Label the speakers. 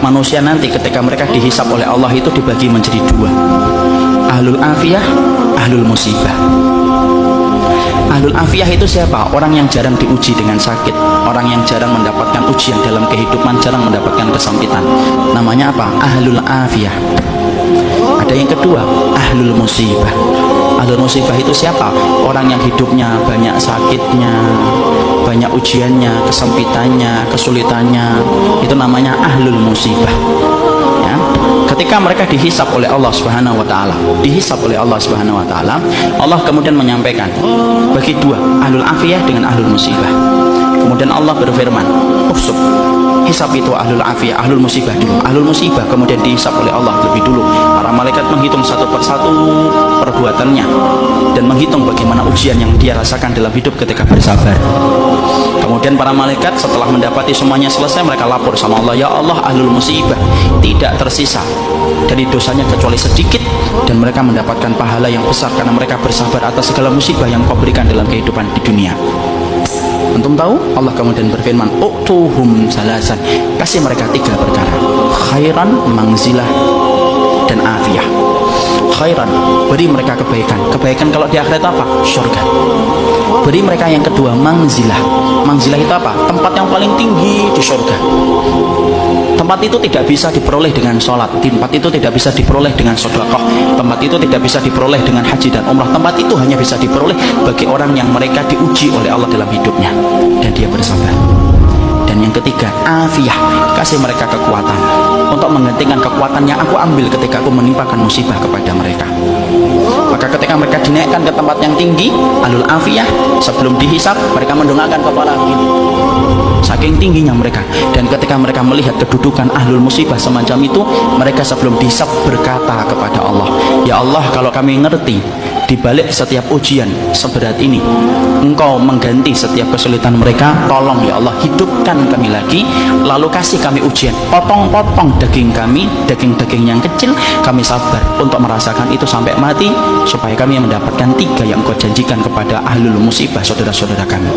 Speaker 1: manusia nanti ketika mereka dihisap oleh Allah itu dibagi menjadi dua, ahlul afiyah, ahlul musibah. Ahlul afiyah itu siapa? Orang yang jarang diuji dengan sakit, orang yang jarang mendapatkan ujian dalam kehidupan, jarang mendapatkan kesempitan. Namanya apa? Ahlul afiyah. Ada yang kedua, ahlul musibah. Ahlul musibah itu siapa? Orang yang hidupnya banyak sakitnya, banyak ujiannya, kesempitannya, kesulitannya. Itu namanya ahlul musibah. Ya. Ketika mereka dihisap oleh Allah Subhanahu wa taala, dihisap oleh Allah Subhanahu wa taala, Allah kemudian menyampaikan bagi dua, ahlul afiyah dengan ahlul musibah. Kemudian Allah berfirman, "Usub." Hisap itu ahlul afiyah, ahlul musibah dulu. Ahlul musibah kemudian dihisap oleh Allah lebih dulu. Para malaikat menghitung satu persatu perbuatannya dan menghitung bagaimana ujian yang dia rasakan dalam hidup ketika bersabar. Kemudian para malaikat setelah mendapati semuanya selesai, mereka lapor sama Allah, "Ya Allah, ahlul musibah tidak tersisa dari dosanya kecuali sedikit, dan mereka mendapatkan pahala yang besar karena mereka bersabar atas segala musibah yang Kau berikan dalam kehidupan di dunia." Antum tahu? Allah kemudian berfirman, "Utuhum salasan." Kasih mereka tiga perkara: khairan, mangzilah, dan afiyah. Khairan, beri mereka kebaikan. Kebaikan kalau di akhirat apa? Surga. Beri mereka yang kedua, mangzilah. Mangzilah itu apa? Tempat yang paling tinggi di surga. Tempat itu tidak bisa diperoleh dengan sholat. Tempat itu tidak bisa diperoleh dengan sedekah. Tempat itu tidak bisa diperoleh dengan haji dan umrah. Tempat itu hanya bisa diperoleh bagi orang yang mereka diuji oleh Allah dalam hidupnya dan dia bersabar. Dan yang ketiga, afiyah. Kasih mereka kekuatan untuk menggantikan kekuatan yang aku ambil ketika aku menimpakan musibah kepada mereka. Maka ketika mereka dinaikkan ke tempat yang tinggi, ahlul afiyah, sebelum dihisap mereka mendongakkan kepala begini, saking tingginya mereka. Dan ketika mereka melihat kedudukan ahlul musibah semacam itu, mereka sebelum dihisap berkata kepada Allah, "Ya Allah, kalau kami ngerti di balik setiap ujian seberat ini Engkau mengganti setiap kesulitan mereka, tolong ya Allah hidupkan kami lagi, lalu kasih kami ujian, potong-potong daging kami, daging-daging yang kecil, kami sabar untuk merasakan itu sampai mati, supaya kami mendapatkan tiga yang Engkau janjikan kepada ahlul musibah, saudara-saudara kami."